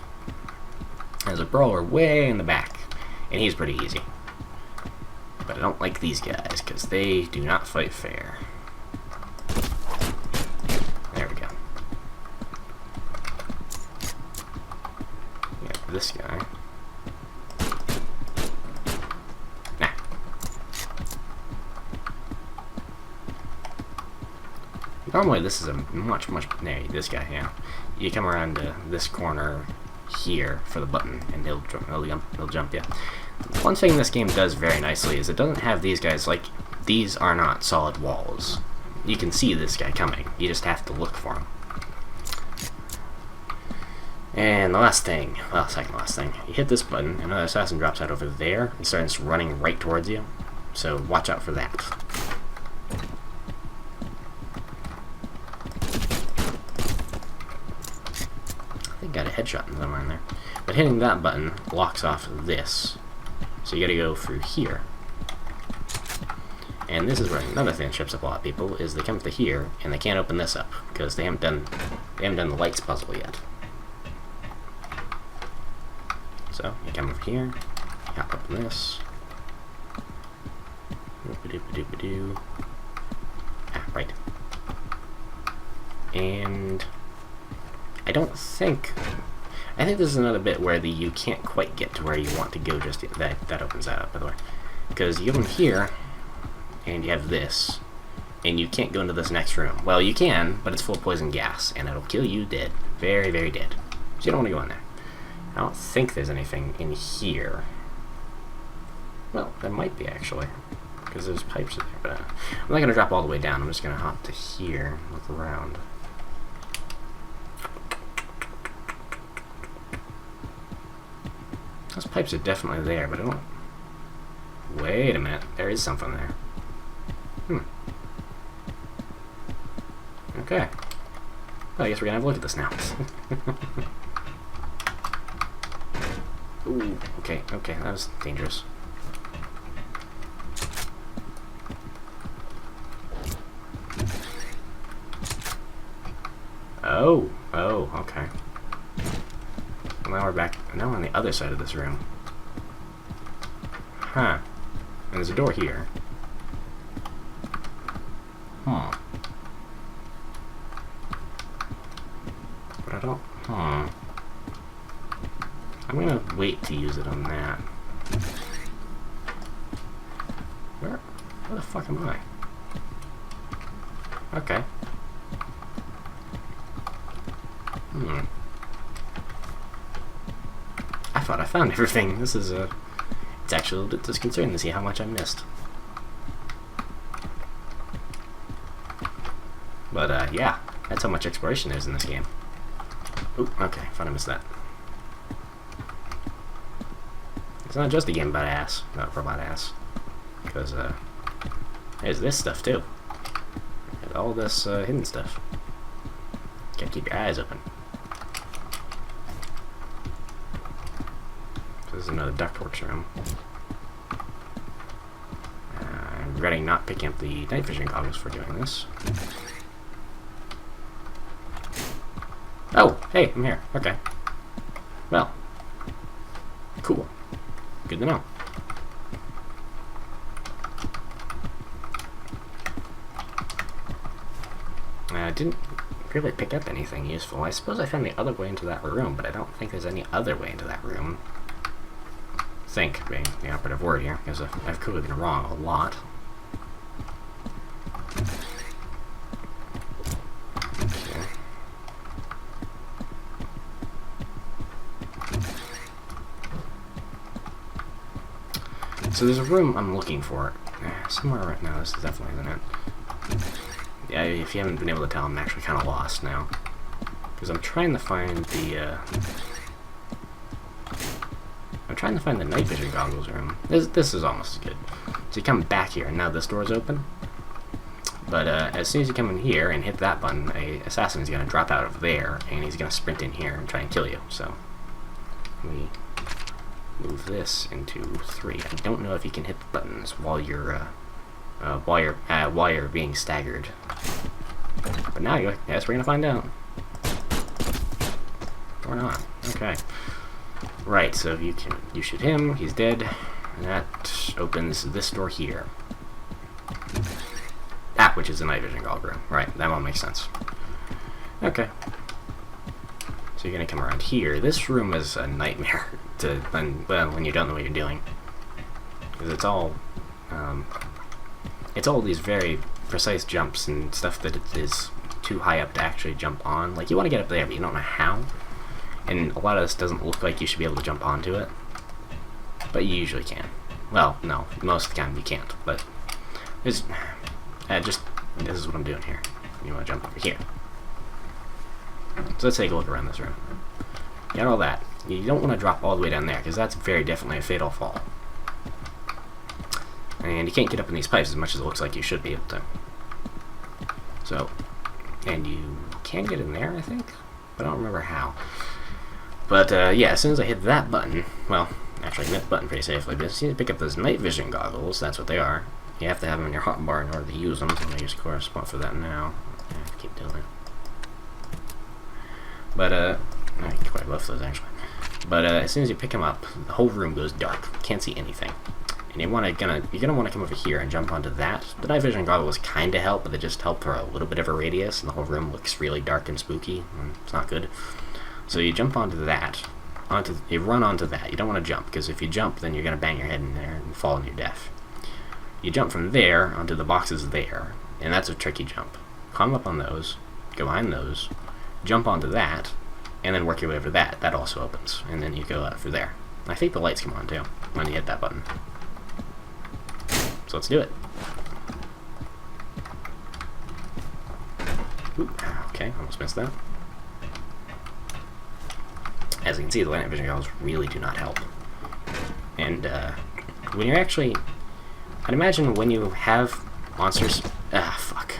There's a brawler way in the back, and he's pretty easy. But I don't like these guys, because they do not fight fair. There we go. We got this guy. Nah. Normally this is a much, this guy, yeah. You come around to this corner here for the button, and he'll jump you. One thing this game does very nicely is it doesn't have these guys, like, these are not solid walls. You can see this guy coming. You just have to look for him. And the last thing, well, second last thing, you hit this button, another assassin drops out over there and starts running right towards you. So watch out for that. Got a headshot somewhere in there. But hitting that button locks off this. So you gotta go through here. And this is where another thing that trips up a lot of people is they come to here and they can't open this up because they haven't done the lights puzzle yet. So you come over here, hop up this. Doop-a-doop-a-doop-a-doo. Ah, right. And I think this is another bit where you can't quite get to where you want to go just yet. That opens that up, by the way. Because you go in here, and you have this, and you can't go into this next room. Well, you can, but it's full of poison gas, and it'll kill you dead. Very, very dead. So you don't want to go in there. I don't think there's anything in here. Well, there might be, actually. Because there's pipes in there, but I'm not going to drop all the way down. I'm just going to hop to here, look around. Those pipes are definitely there, but I don't... Wait a minute. There is something there. Okay. Well, I guess we're gonna have a look at this now. Ooh, okay, that was dangerous. Oh, okay. Well, now we're back. Now we're on the other side of this room. Huh. And there's a door here. But I don't... I'm gonna wait to use it on that. Where the fuck am I? Okay. I thought I found everything. This is it's actually a little bit disconcerting to see how much I missed. But yeah, that's how much exploration there is in this game. Oop, okay, thought I missed that. It's not just a game about ass, not robot ass. Because there's this stuff too. And all this hidden stuff. Gotta keep your eyes open. There's another ductworks room. I'm regretting not picking up the night vision goggles for doing this. Oh, hey, I'm here. Okay. Well. Cool. Good to know. I didn't really pick up anything useful. I suppose I found the other way into that room, but I don't think there's any other way into that room. Think being the operative word here, because I've clearly been wrong a lot. Okay. So there's a room I'm looking for. Somewhere right now, this is definitely isn't it. Yeah, if you haven't been able to tell, I'm actually kind of lost now. Because I'm trying to find the, night vision goggles room. This is almost as good. So you come back here, and now this door's open. But as soon as you come in here and hit that button, a assassin is going to drop out of there, and he's going to sprint in here and try and kill you. So we move this into 3. I don't know if you can hit the buttons while you're being staggered. But now I guess we're gonna find out. Or not. Okay. Right, so you shoot him, he's dead, and that opens this door here. Ah, which is the night vision goggle room. Right, that one makes sense. Okay. So you're gonna come around here. This room is a nightmare when you don't know what you're doing. Because it's all these very precise jumps and stuff that it is too high up to actually jump on. Like, you want to get up there, but you don't know how. And a lot of this doesn't look like you should be able to jump onto it. But you usually can. Well, no, most of the time you can't. But it's this is what I'm doing here. You want to jump over here. So let's take a look around this room. You got all that. You don't want to drop all the way down there, because that's very definitely a fatal fall. And you can't get up in these pipes as much as it looks like you should be able to. So, and you can get in there, I think, but I don't remember how. But yeah, as soon as I hit that button, well, actually I can hit the button pretty safely, but as soon as you pick up those night vision goggles, that's what they are. You have to have them in your hotbar in order to use them, so I use correspond for that now. I have to keep doing it. But, I quite love those actually. But as soon as you pick them up, the whole room goes dark. Can't see anything. And you're gonna want to come over here and jump onto that. The night vision goggles kind of help, but they just help for a little bit of a radius, and the whole room looks really dark and spooky, and it's not good. So you jump onto that. You run onto that. You don't want to jump, because if you jump, then you're gonna bang your head in there and fall on your death. You jump from there onto the boxes there, and that's a tricky jump. Climb up on those, go behind those, jump onto that, and then work your way over that. That also opens, and then you go out through there. I think the lights come on too when you hit that button. So let's do it. Ooh, okay, almost missed that. As you can see, the night vision goggles really do not help. And when you're actually, I'd imagine when you have monsters, fuck.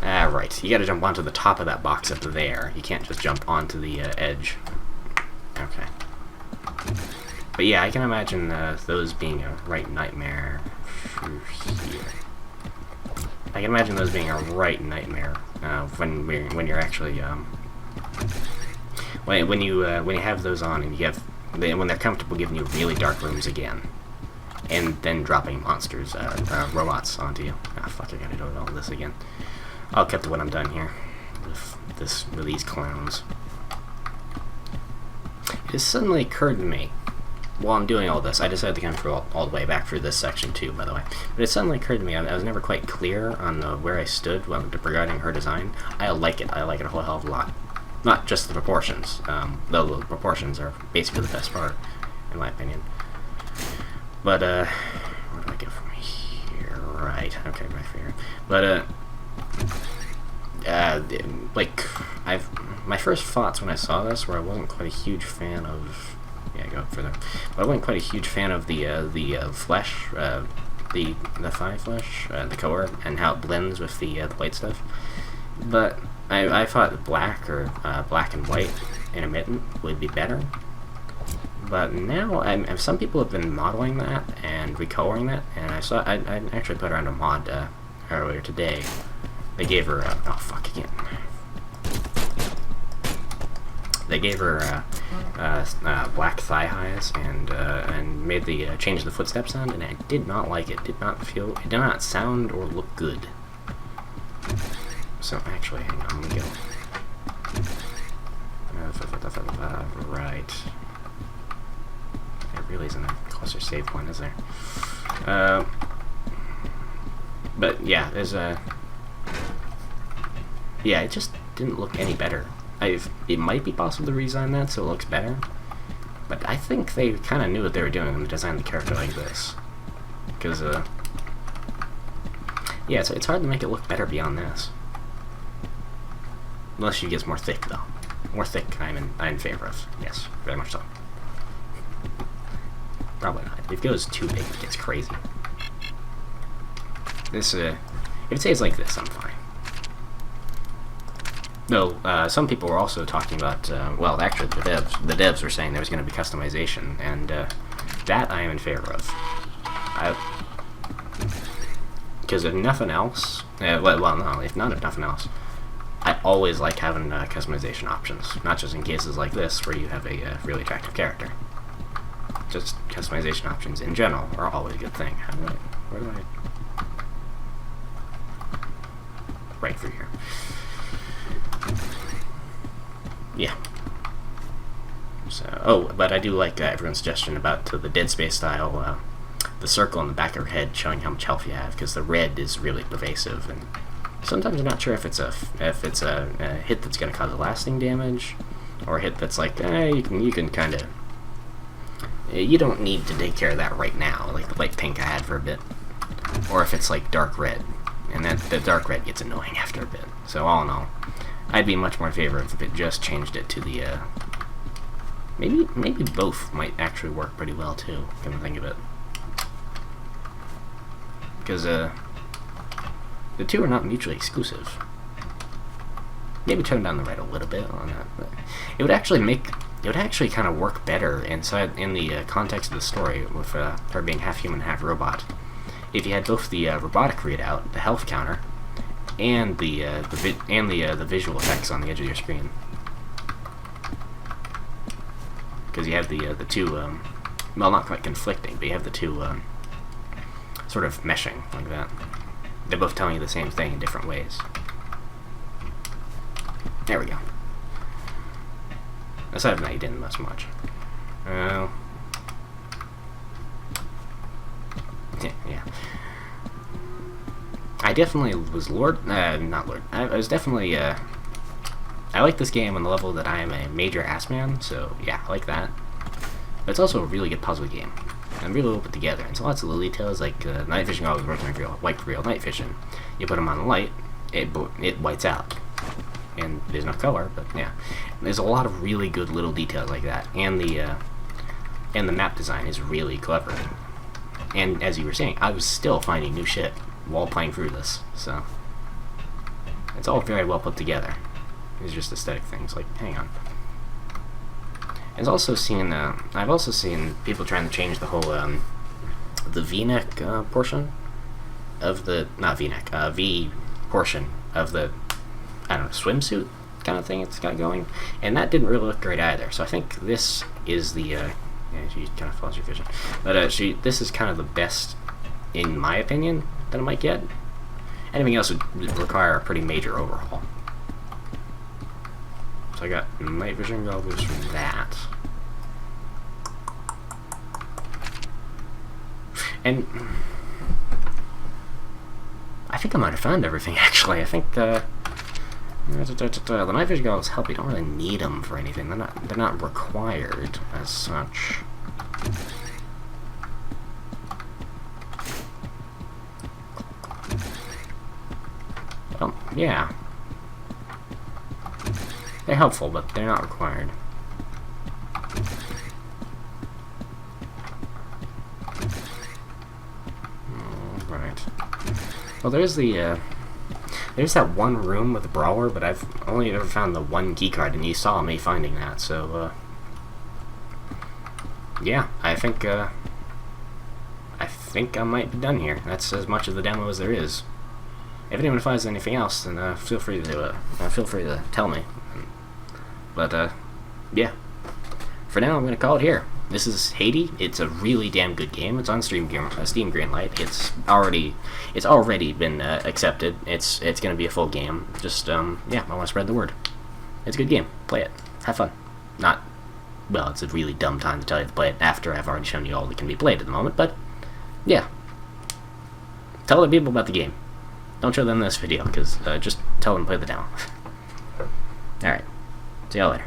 Right, you gotta jump onto the top of that box up there. You can't just jump onto the edge. Okay. But yeah, I can imagine those being a right nightmare. I can imagine those being a right nightmare when you're actually when you have those on and when they're comfortable giving you really dark rooms again, and then dropping monsters, robots onto you. Ah, fuck! I gotta do all this again. I'll cut to when I'm done here with these clowns. It has suddenly occurred to me, while I'm doing all this, I decided to come through all the way back through this section too, by the way. But it suddenly occurred to me, I was never quite clear on where I stood regarding her design. I like it. I like it a whole hell of a lot. Not just the proportions, though the proportions are basically the best part, in my opinion. But, where do I go from here? Right, okay, right here. But, my first thoughts when I saw this were I wasn't quite a huge fan of, yeah, go up further, but I wasn't quite a huge fan of the flesh, the thigh flesh, the core, and how it blends with the white stuff. But I thought black or black and white intermittent would be better. But now, some people have been modeling that and recoloring that, and I actually put around a mod earlier today. They gave her oh fuck again. They gave her black thigh highs and made the change the footstep sound, and I did not like it. It did not sound or look good. So actually, hang on, let me go. Right. There really isn't a closer save point, is there? But yeah, there's a. Yeah, it just didn't look any better. It might be possible to redesign that so it looks better, but I think they kind of knew what they were doing when they designed the character like this. Because, yeah, it's hard to make it look better beyond this. Unless she gets more thick, though. More thick, I'm in favor of. Yes, very much so. Probably not. If it goes too big, it gets crazy. This, if it stays like this, I'm fine. Though some people were also talking about, well, actually the devs were saying there was going to be customization, and that I am in favor of. Because if nothing else, well, no, if nothing else, I always like having customization options, not just in cases like this where you have a really attractive character. Just customization options in general are always a good thing. Where do I? Right through here. Yeah. So, oh, but I do like everyone's suggestion about the Dead Space style, the circle on the back of your head showing how much health you have, because the red is really pervasive, and sometimes I'm not sure if it's a hit that's going to cause lasting damage, or a hit that's like, you can kind of, you don't need to take care of that right now, like the light pink I had for a bit, or if it's like dark red, and then the dark red gets annoying after a bit. So all in all, I'd be much more in favor if it just changed it to the, maybe both might actually work pretty well too, come to think of it. Because the two are not mutually exclusive. Maybe turn down the red a little bit on that, but it would actually kind of work better in the context of the story with her being half human, half robot. If you had both the robotic readout, the health counter, and the visual effects on the edge of your screen, because you have the two, well, not quite conflicting, but you have the two sort of meshing like that. They're both telling you the same thing in different ways. There we go. Aside from that, you didn't mess much. Yeah. I definitely was not Lord. I was definitely, I like this game on the level that I am a major ass man, so yeah, I like that. But it's also a really good puzzle game, and really well put together. And so lots of little details, like night vision always works with real night vision. You put them on the light, it whites out, and there's no color, but yeah. There's a lot of really good little details like that, and the map design is really clever. And as you were saying, I was still finding new shit while playing through this, so it's all very well put together. It's just aesthetic things, like, hang on. I've also seen people trying to change the whole the V-neck portion of the V portion of the, I don't know, swimsuit kind of thing it's got going, and that didn't really look great either. So I think this is the yeah, she kind of follows your vision, but this is kind of the best, in my opinion, that it might get. Anything else would require a pretty major overhaul. So I got night vision goggles from that. And I think I might have found everything, actually. I think the night vision goggles help. You don't really need them for anything. They're not required as such. Well, yeah. They're helpful, but they're not required. Right. Well, there's that one room with the brawler, but I've only ever found the one keycard, and you saw me finding that, so, yeah, I think I might be done here. That's as much of the demo as there is. If anyone finds anything else, then feel free to tell me. But yeah. For now, I'm gonna call it here. This is Haydee. It's a really damn good game. It's on Steam Greenlight. It's already been accepted. It's gonna be a full game. Just yeah, I want to spread the word. It's a good game. Play it. Have fun. Well, it's a really dumb time to tell you to play it after I've already shown you all that can be played at the moment. But yeah, tell other people about the game. Don't show them this video, because just tell them to play the demo. Alright, see y'all later.